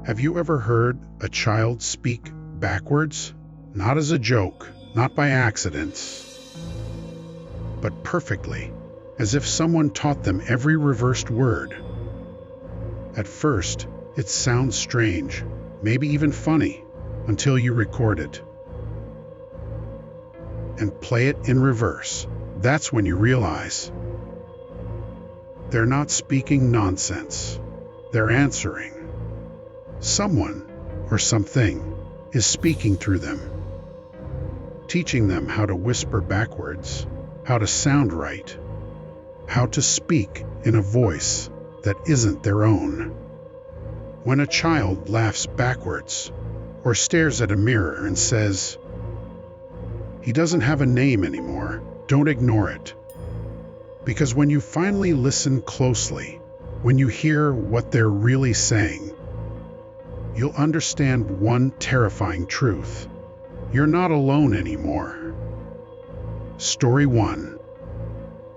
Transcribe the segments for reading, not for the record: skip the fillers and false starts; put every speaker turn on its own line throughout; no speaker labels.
Have you ever heard a child speak backwards? Not as a joke, not by accident, but perfectly, as if someone taught them every reversed word. At first, it sounds strange, maybe even funny, until you record it and play it in reverse. That's when you realize they're not speaking nonsense. They're answering. Someone or something is speaking through them, teaching them how to whisper backwards, how to sound right, how to speak in a voice that isn't their own. When a child laughs backwards or stares at a mirror and says, "He doesn't have a name anymore," don't ignore it. Because when you finally listen closely, when you hear what they're really saying, you'll understand one terrifying truth. You're not alone anymore. Story 1.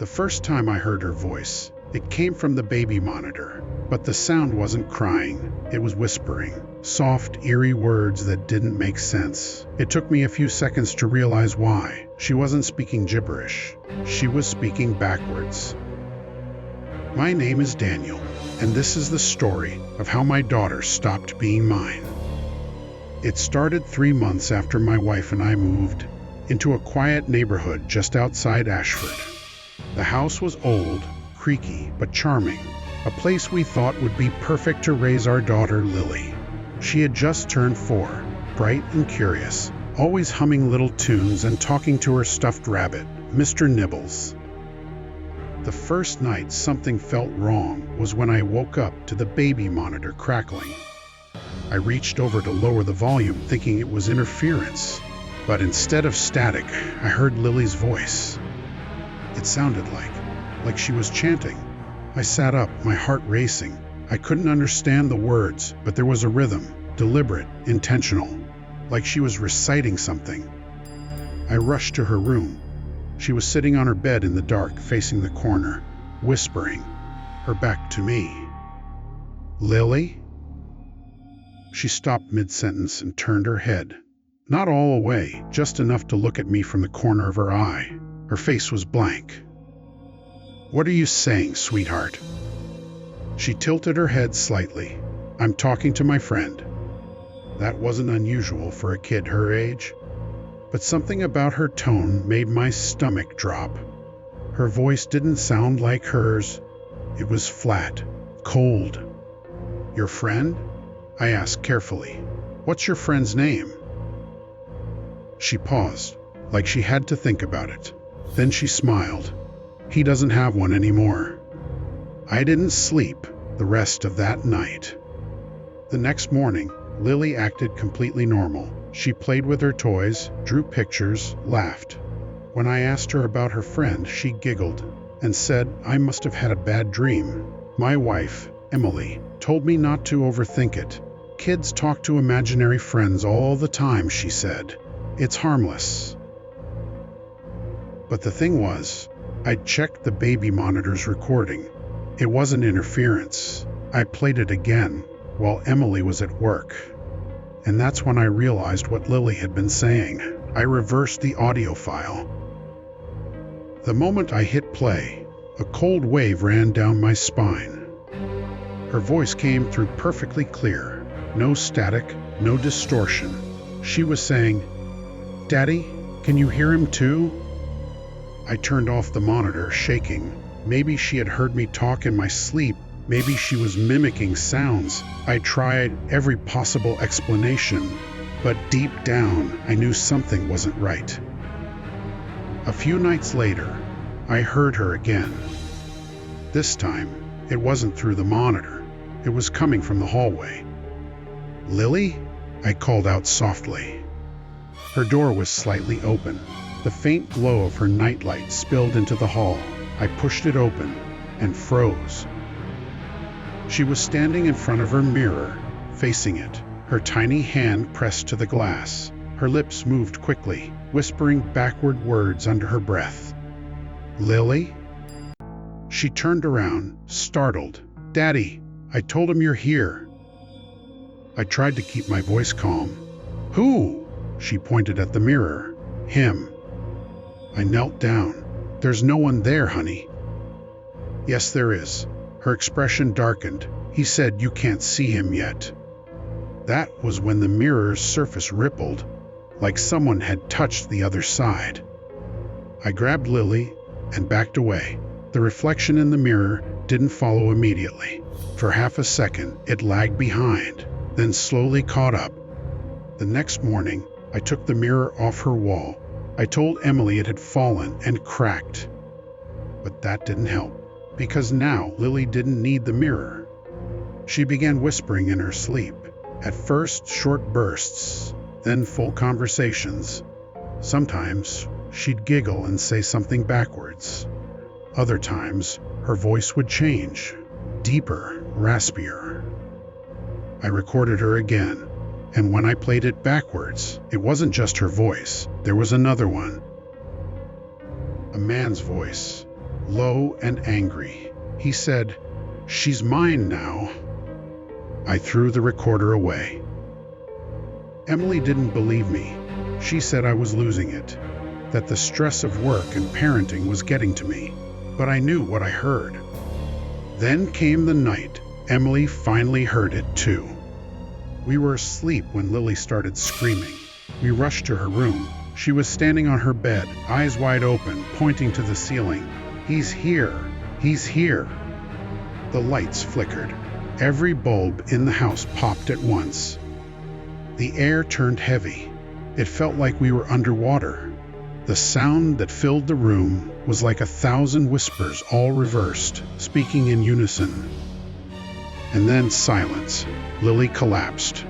The first time I heard her voice, it came from the baby monitor, but the sound wasn't crying, it was whispering. Soft, eerie words that didn't make sense. It took me a few seconds to realize why. She wasn't speaking gibberish. She was speaking backwards. My name is Daniel, and this is the story of how my daughter stopped being mine. It started 3 months after my wife and I moved into a quiet neighborhood just outside Ashford. The house was old, creaky, but charming, a place we thought would be perfect to raise our daughter Lily. She had just turned 4, bright and curious, always humming little tunes and talking to her stuffed rabbit, Mr. Nibbles. The first night something felt wrong was when I woke up to the baby monitor crackling. I reached over to lower the volume thinking it was interference, but instead of static, I heard Lily's voice. It sounded like she was chanting. I sat up, my heart racing. I couldn't understand the words, but there was a rhythm, deliberate, intentional, like she was reciting something. I rushed to her room. She was sitting on her bed in the dark, facing the corner, whispering, her back to me. "Lily?" She stopped mid-sentence and turned her head. Not all away, just enough to look at me from the corner of her eye. Her face was blank. "What are you saying, sweetheart?" She tilted her head slightly. "I'm talking to my friend." That wasn't unusual for a kid her age, but something about her tone made my stomach drop. Her voice didn't sound like hers. It was flat, cold. "Your friend?" I asked carefully. "What's your friend's name?" She paused, like she had to think about it. Then she smiled. "He doesn't have one anymore." I didn't sleep the rest of that night. The next morning, Lily acted completely normal. She played with her toys, drew pictures, laughed. When I asked her about her friend, she giggled and said I must have had a bad dream. My wife, Emily, told me not to overthink it. "Kids talk to imaginary friends all the time," she said. "It's harmless." But the thing was, I'd checked the baby monitor's recording. It wasn't interference. I played it again while Emily was at work. And that's when I realized what Lily had been saying. I reversed the audio file. The moment I hit play, a cold wave ran down my spine. Her voice came through perfectly clear. No static, no distortion. She was saying, "Daddy, can you hear him too?" I turned off the monitor, shaking. Maybe she had heard me talk in my sleep. Maybe she was mimicking sounds. I tried every possible explanation, but deep down, I knew something wasn't right. A few nights later, I heard her again. This time, it wasn't through the monitor. It was coming from the hallway. "Lily?" I called out softly. Her door was slightly open. The faint glow of her nightlight spilled into the hall. I pushed it open and froze. She was standing in front of her mirror, facing it, her tiny hand pressed to the glass. Her lips moved quickly, whispering backward words under her breath. "Lily?" She turned around, startled. "Daddy, I told him you're here." I tried to keep my voice calm. Who? She pointed at the mirror. Him. I knelt down. There's no one there, honey. Yes, there is. Her expression darkened. He said, you can't see him yet. That was when the mirror's surface rippled, like someone had touched the other side. I grabbed Lily and backed away. The reflection in the mirror didn't follow immediately. For half a second, it lagged behind, then slowly caught up. The next morning, I took the mirror off her wall. I told Emily it had fallen and cracked. But that didn't help, because now Lily didn't need the mirror. She began whispering in her sleep. At first, short bursts, then full conversations. Sometimes, she'd giggle and say something backwards. Other times, her voice would change, deeper, raspier. I recorded her again, and when I played it backwards, it wasn't just her voice. There was another one. A man's voice, low and angry. He said, "She's mine now." I threw the recorder away. Emily didn't believe me. She said I was losing it, that the stress of work and parenting was getting to me. But I knew what I heard. Then came the night. Emily finally heard it too. We were asleep when Lily started screaming. We rushed to her room. She was standing on her bed, eyes wide open, pointing to the ceiling. "He's here! He's here!" The lights flickered. Every bulb in the house popped at once. The air turned heavy. It felt like we were underwater. The sound that filled the room was like 1,000 whispers, all reversed, speaking in unison. And then silence. Lily collapsed.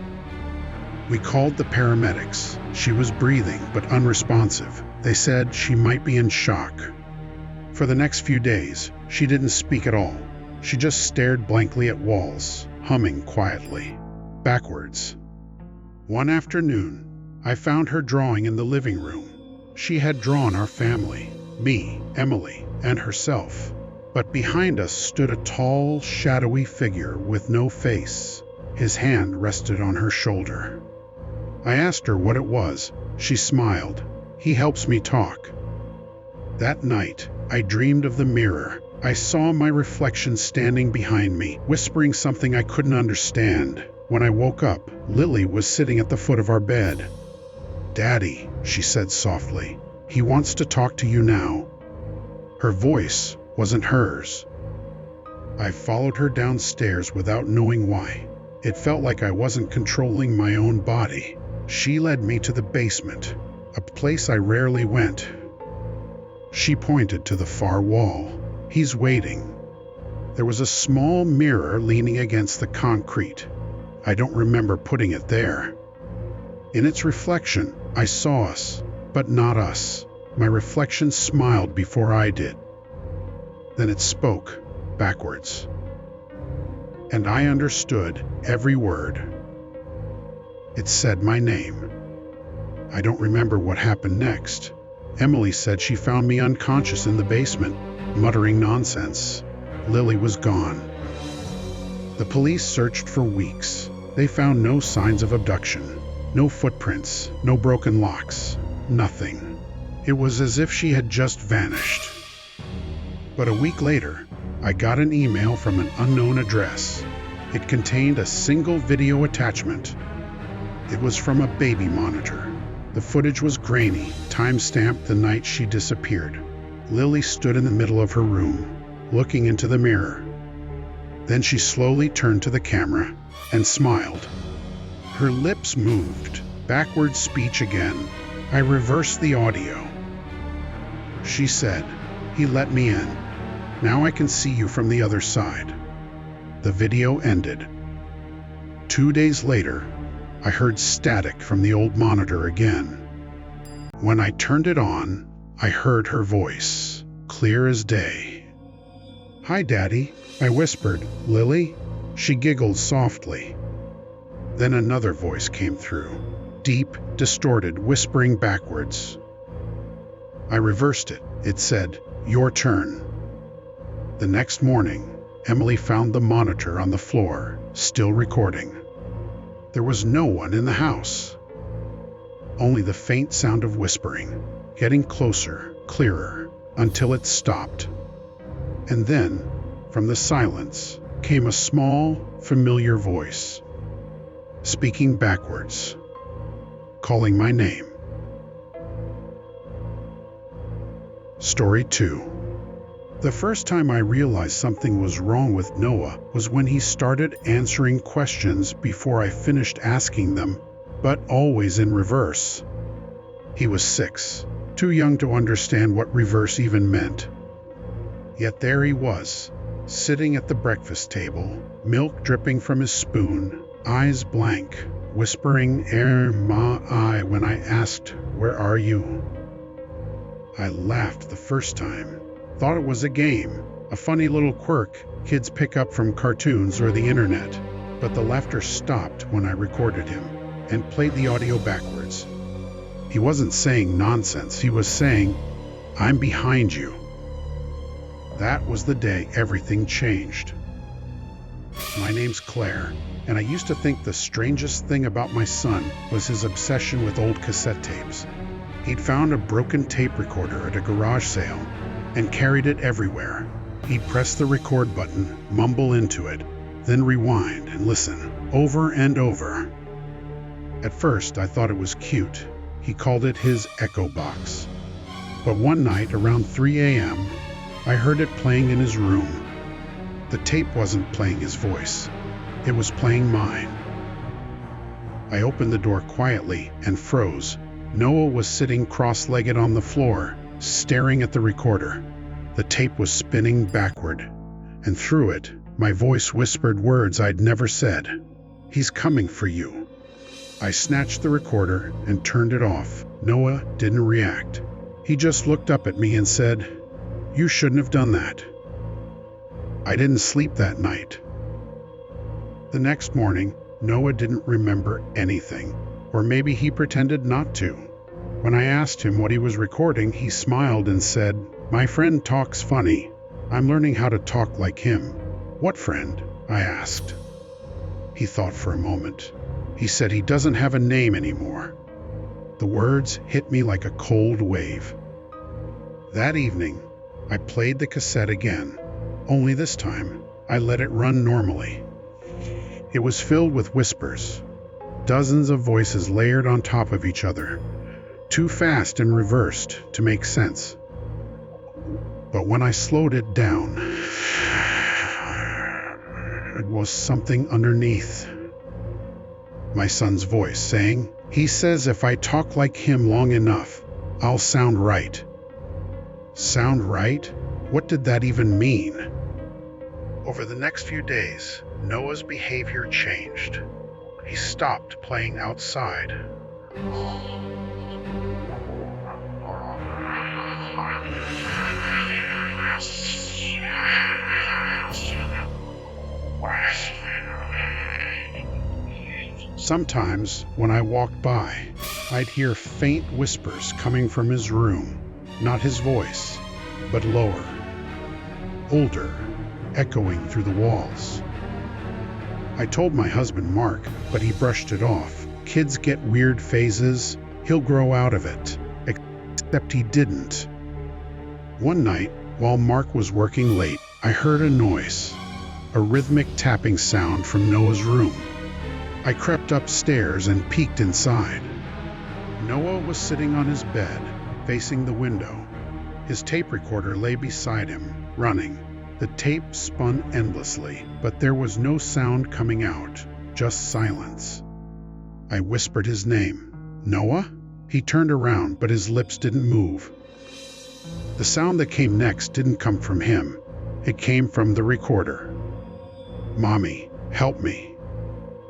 We called the paramedics. She was breathing, but unresponsive. They said she might be in shock. For the next few days, she didn't speak at all. She just stared blankly at walls, humming quietly, backwards. One afternoon, I found her drawing in the living room. She had drawn our family, me, Emily, and herself. But behind us stood a tall, shadowy figure with no face. His hand rested on her shoulder. I asked her what it was. She smiled. "He helps me talk." That night, I dreamed of the mirror. I saw my reflection standing behind me, whispering something I couldn't understand. When I woke up, Lily was sitting at the foot of our bed. "Daddy," she said softly, "he wants to talk to you now." Her voice wasn't hers. I followed her downstairs without knowing why. It felt like I wasn't controlling my own body. She led me to the basement, a place I rarely went. She pointed to the far wall. "He's waiting." There was a small mirror leaning against the concrete. I don't remember putting it there. In its reflection, I saw us, but not us. My reflection smiled before I did. Then it spoke, backwards. And I understood every word. It said my name. I don't remember what happened next. Emily said she found me unconscious in the basement, muttering nonsense. Lily was gone. The police searched for weeks. They found no signs of abduction, no footprints, no broken locks, nothing. It was as if she had just vanished. But a week later, I got an email from an unknown address. It contained a single video attachment. It was from a baby monitor. The footage was grainy, time-stamped the night she disappeared. Lily stood in the middle of her room, looking into the mirror. Then she slowly turned to the camera and smiled. Her lips moved, backward speech again. I reversed the audio. She said, "He let me in. Now I can see you from the other side." The video ended. 2 days later, I heard static from the old monitor again. When I turned it on, I heard her voice, clear as day. "Hi, Daddy," I whispered. "Lily?" She giggled softly. Then another voice came through, deep, distorted, whispering backwards. I reversed it. It said, "Your turn." The next morning, Emily found the monitor on the floor, still recording. There was no one in the house. Only the faint sound of whispering, getting closer, clearer, until it stopped. And then, from the silence, came a small, familiar voice, speaking backwards, calling my name. Story 2. The first time I realized something was wrong with Noah was when he started answering questions before I finished asking them, but always in reverse. He was 6, too young to understand what reverse even meant. Yet there he was, sitting at the breakfast table, milk dripping from his spoon, eyes blank, whispering "ma-I" when I asked, "Where are you?" I laughed the first time. Thought it was a game, a funny little quirk kids pick up from cartoons or the internet. But the laughter stopped when I recorded him and played the audio backwards. He wasn't saying nonsense, he was saying, "I'm behind you." That was the day everything changed. My name's Claire, and I used to think the strangest thing about my son was his obsession with old cassette tapes. He'd found a broken tape recorder at a garage sale and carried it everywhere. He'd press the record button, mumble into it, then rewind and listen over and over. At first, I thought it was cute. He called it his echo box. But one night around 3 a.m., I heard it playing in his room. The tape wasn't playing his voice. It was playing mine. I opened the door quietly and froze. Noah was sitting cross-legged on the floor, staring at the recorder. The tape was spinning backward, and through it, my voice whispered words I'd never said. "He's coming for you." I snatched the recorder and turned it off. Noah didn't react. He just looked up at me and said, "You shouldn't have done that." I didn't sleep that night. The next morning, Noah didn't remember anything, or maybe he pretended not to. When I asked him what he was recording, he smiled and said, "My friend talks funny. I'm learning how to talk like him." "What friend?" I asked. He thought for a moment. He said he doesn't have a name anymore. The words hit me like a cold wave. That evening, I played the cassette again, only this time I let it run normally. It was filled with whispers, dozens of voices layered on top of each other, too fast and reversed to make sense. But when I slowed it down, it was something underneath. My son's voice saying, "He says if I talk like him long enough, I'll sound right." Sound right? What did that even mean? Over the next few days, Noah's behavior changed. He stopped playing outside. Sometimes, when I walked by, I'd hear faint whispers coming from his room, not his voice, but lower, older, echoing through the walls. I told my husband Mark, but he brushed it off. Kids get weird phases, he'll grow out of it. Except he didn't. One night, while Mark was working late, I heard a noise, a rhythmic tapping sound from Noah's room. I crept upstairs and peeked inside. Noah was sitting on his bed, facing the window. His tape recorder lay beside him, running. The tape spun endlessly, but there was no sound coming out, just silence. I whispered his name. "Noah?" He turned around, but his lips didn't move. The sound that came next didn't come from him. It came from the recorder. "Mommy, help me."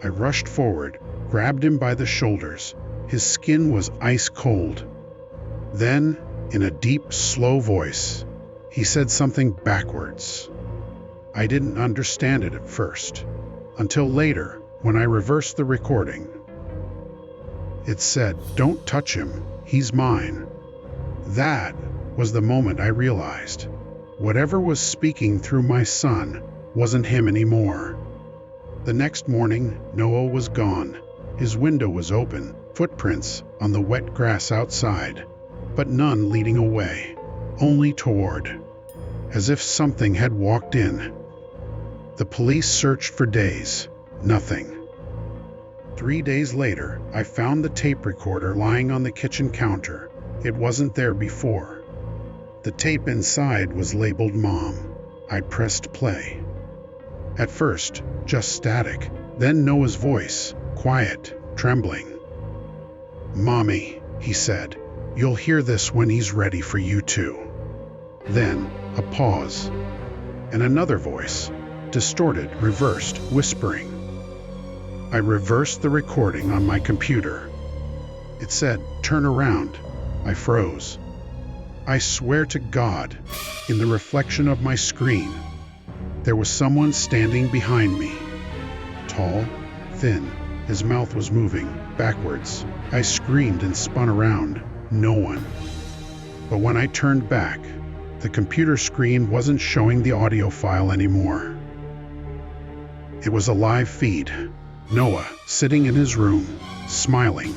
I rushed forward, grabbed him by the shoulders. His skin was ice cold. Then, in a deep, slow voice, he said something backwards. I didn't understand it at first, until later, when I reversed the recording. It said, "Don't touch him, he's mine." That was the moment I realized. Whatever was speaking through my son wasn't him anymore. The next morning, Noah was gone. His window was open, footprints on the wet grass outside, but none leading away, only toward, as if something had walked in. The police searched for days. Nothing. 3 days later, I found the tape recorder lying on the kitchen counter. It wasn't there before. The tape inside was labeled Mom. I pressed play. At first, just static, then Noah's voice, quiet, trembling. "Mommy," he said, "you'll hear this when he's ready for you too." Then, a pause, and another voice, distorted, reversed, whispering. I reversed the recording on my computer. It said, "Turn around." I froze. I swear to God, in the reflection of my screen, there was someone standing behind me. Tall, thin, his mouth was moving backwards. I screamed and spun around. No one. But when I turned back, the computer screen wasn't showing the audio file anymore. It was a live feed. Noah, sitting in his room, smiling.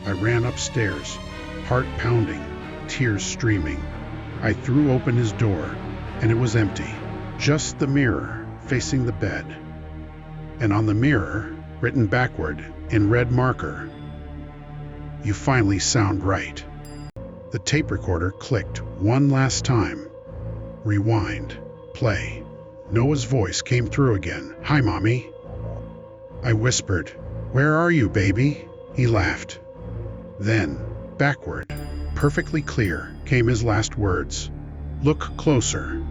I ran upstairs, heart pounding, tears streaming. I threw open his door, and it was empty. Just the mirror facing the bed. And on the mirror, written backward in red marker, "You finally sound right." The tape recorder clicked one last time. Rewind. Play. Noah's voice came through again. "Hi, Mommy." I whispered, "Where are you, baby?" He laughed. Then, backward, perfectly clear, came his last words. "Look closer."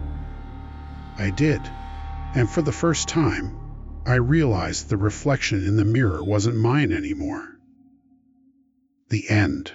I did, and for the first time, I realized the reflection in the mirror wasn't mine anymore. The end.